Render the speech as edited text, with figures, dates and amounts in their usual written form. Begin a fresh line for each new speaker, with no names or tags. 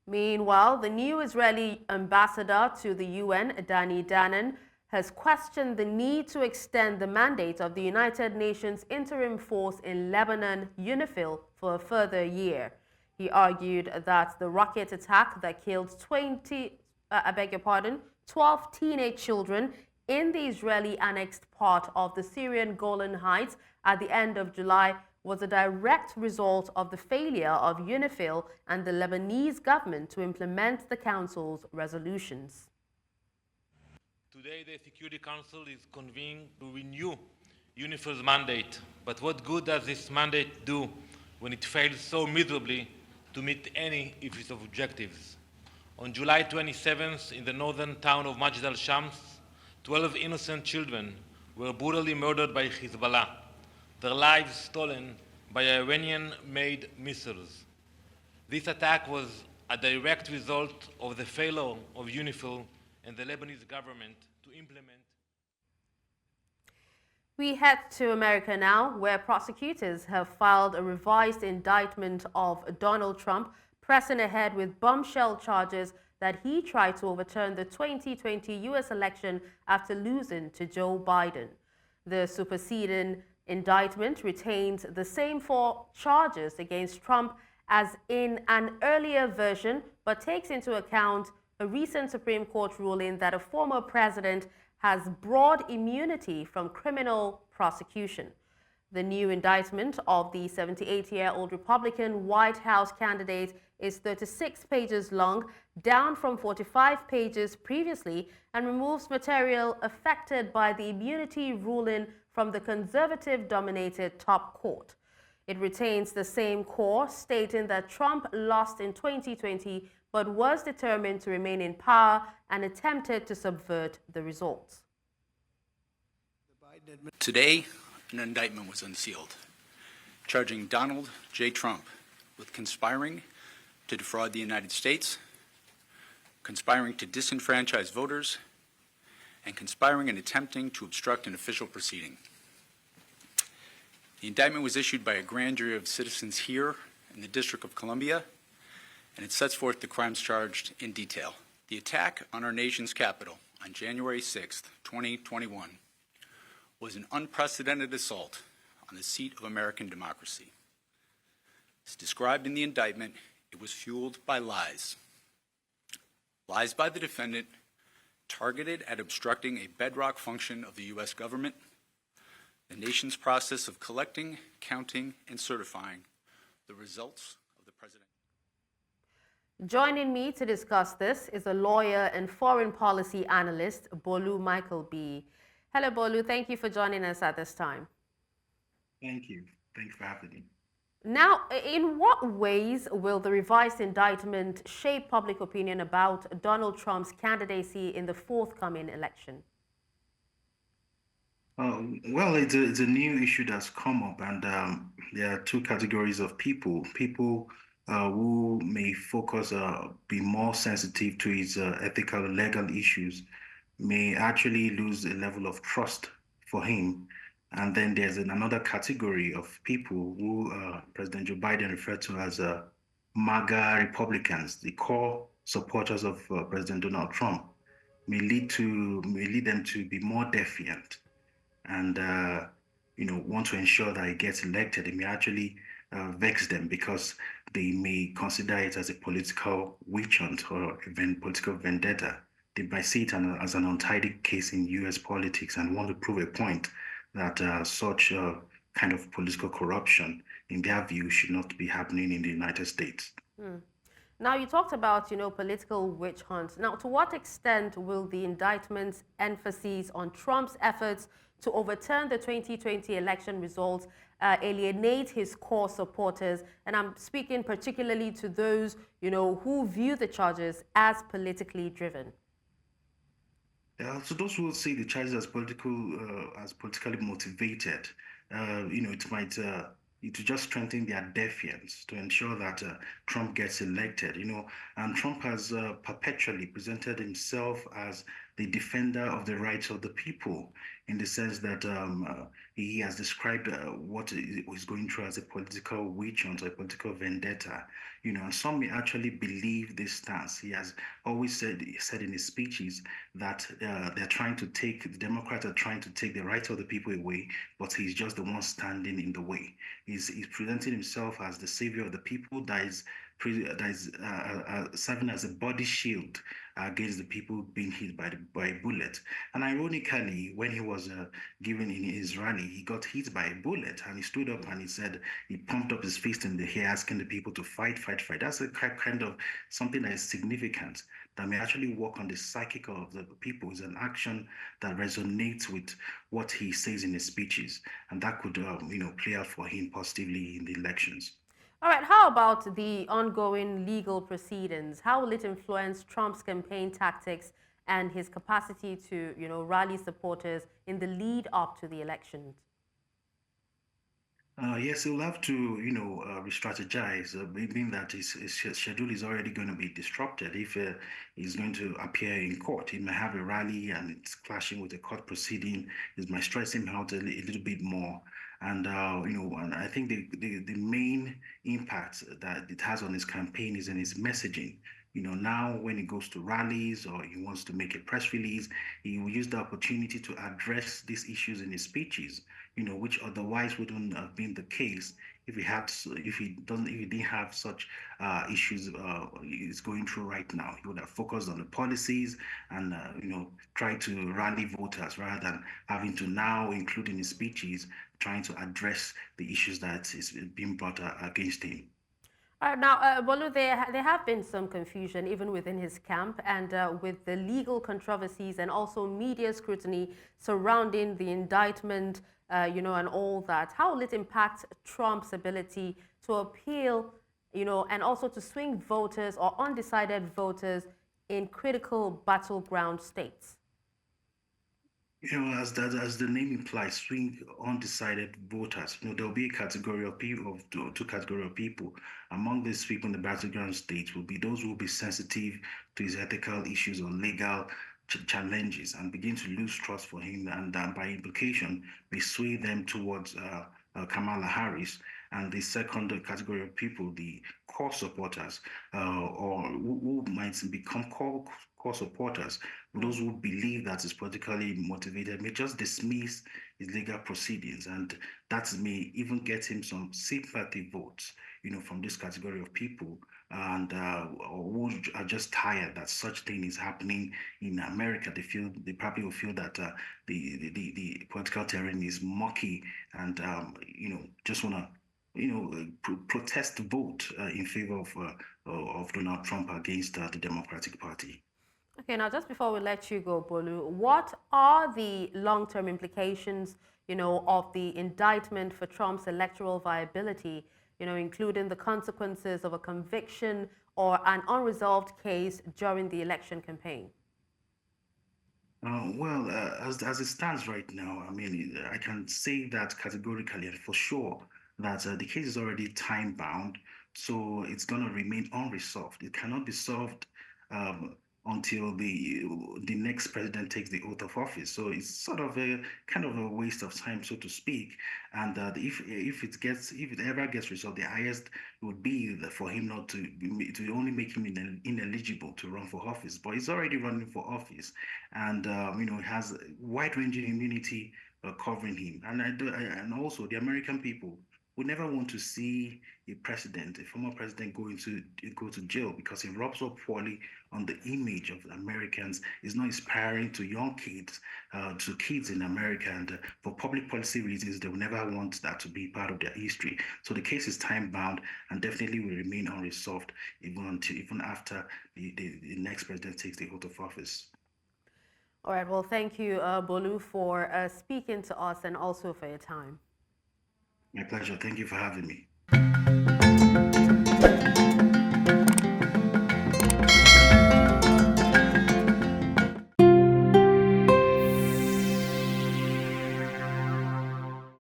Meanwhile, the new Israeli ambassador to the UN, Danon, has questioned the need to extend the mandate of the United Nations interim force in Lebanon, UNIFIL, for a further year. He argued that the rocket attack that killed 12 teenage children in the Israeli annexed part of the Syrian Golan Heights at the end of July was a direct result of the failure of UNIFIL and the Lebanese government to implement the Council's resolutions.
Today, the Security Council is convening to renew UNIFIL's mandate. But what good does this mandate do when it fails so miserably to meet any of its objectives? On July 27th, in the northern town of Majd al-Shams, 12 innocent children were brutally murdered by Hezbollah, their lives stolen by Iranian-made missiles. This attack was a direct result of the failure of UNIFIL and the Lebanese government to implement.
We head to America now, where prosecutors have filed a revised indictment of Donald Trump, pressing ahead with bombshell charges that he tried to overturn the 2020 U.S. election after losing to Joe Biden. The superseding indictment retains the same four charges against Trump as in an earlier version, but takes into account a recent Supreme Court ruling that a former president has broad immunity from criminal prosecution. The new indictment of the 78-year-old Republican White House candidate is 36 pages long, down from 45 pages previously, and removes material affected by the immunity ruling from the conservative-dominated top court. It retains the same core, stating that Trump lost in 2020 but was determined to remain in power and attempted to subvert the results.
Today, an indictment was unsealed, charging Donald J. Trump with conspiring to defraud the United States, conspiring to disenfranchise voters, and conspiring and attempting to obstruct an official proceeding. The indictment was issued by a grand jury of citizens here in the District of Columbia, and it sets forth the crimes charged in detail. The attack on our nation's capital on January 6, 2021, was an unprecedented assault on the seat of American democracy. As described in the indictment, it was fueled by lies. Lies by the defendant targeted at obstructing a bedrock function of the U.S. government, the nation's process of collecting, counting, and certifying the results of the president.
Joining me to discuss this is a lawyer and foreign policy analyst, Bolu Michael-Biyi. Hello, Bolu. Thank you for joining us at this time.
Thank you. Thanks for having me.
Now, in what ways will the revised indictment shape public opinion about Donald Trump's candidacy in the forthcoming election?
Well, it's a new issue that's come up, and there are two categories of people. People who may focus, be more sensitive to his ethical and legal issues, may actually lose a level of trust for him. And then there's another category of people who President Joe Biden referred to as MAGA Republicans, the core supporters of President Donald Trump, may lead them to be more defiant and want to ensure that he gets elected. It may actually vex them because they may consider it as a political witch hunt or even political vendetta. They might see it as an untidy case in U.S. politics and want to prove a point that such kind of political corruption, in their view, should not be happening in the United States.
Now, you talked about, political witch hunts. Now, to what extent will the indictment's emphasis on Trump's efforts to overturn the 2020 election results alienate his core supporters? And I'm speaking particularly to those, who view the charges as politically driven.
So those who see the charges as politically motivated, it might to just strengthen their defiance to ensure that Trump gets elected. And Trump has perpetually presented himself as the defender of the rights of the people, in the sense that he has described what is going through as a political witch hunt or a political vendetta. And some may actually believe this stance. He has always said in his speeches that the Democrats are trying to take the rights of the people away, but he's just the one standing in the way. He's presenting himself as the savior of the people that is serving as a body shield against the people being hit by a bullet. And ironically, when he was given in his rally, he got hit by a bullet, and he stood up and he pumped up his fist in the air, asking the people to fight, fight, fight. That's a kind of something that is significant, that may actually work on the psychic of the people. Is an action that resonates with what he says in his speeches, and that could, play out for him positively in the elections.
All right, how about the ongoing legal proceedings? How will it influence Trump's campaign tactics and his capacity to, rally supporters in the lead up to the elections?
Yes, he'll have to, re-strategize, meaning that his schedule is already going to be disrupted if he's going to appear in court. He may have a rally and it's clashing with a court proceeding. It might stress him out a little bit more. And, and I think the main impact that it has on his campaign is in his messaging. Now when he goes to rallies or he wants to make a press release, he will use the opportunity to address these issues in his speeches, which otherwise wouldn't have been the case if he didn't have such issues he's going through right now. He would have focused on the policies and try to rally voters rather than having to now include in his speeches trying to address the issues that is being brought against him.
Now, Bolu, there have been some confusion even within his camp, and with the legal controversies and also media scrutiny surrounding the indictment, and all that. How will it impact Trump's ability to appeal, and also to swing voters or undecided voters in critical battleground states?
As the name implies, swing undecided voters. There'll be a category of people, of two category of people. Among these people in the battleground states will be those who will be sensitive to his ethical issues or legal challenges and begin to lose trust for him, and by implication, may sway them towards Kamala Harris. And the second category of people, the core supporters, or who might become core supporters, those who believe that is politically motivated, may just dismiss his legal proceedings, and that may even get him some sympathy votes, from this category of people, and who are just tired that such thing is happening in America. They probably will feel that the political terrain is murky, and just want to protest vote in favor of Donald Trump against the Democratic Party.
Okay, now just before we let you go, Bolu, what are the long-term implications, of the indictment for Trump's electoral viability, including the consequences of a conviction or an unresolved case during the election campaign?
As it stands right now, I mean, I can say that categorically and for sure that the case is already time bound, so it's going to remain unresolved. It cannot be solved until the next president takes the oath of office. So it's sort of a kind of a waste of time, so to speak. And if it ever gets resolved, the highest would be for him not to only make him ineligible to run for office. But he's already running for office, and he has wide-ranging immunity covering him. And also the American people would never want to see a former president, go to jail, because it rubs off poorly on the image of Americans. It's not inspiring to young kids, to kids in America, and for public policy reasons, they will never want that to be part of their history. So the case is time bound and definitely will remain unresolved even after the next president takes the oath of office.
All right, well, thank you, Bolu, for speaking to us and also for your time.
My pleasure. Thank you for having me.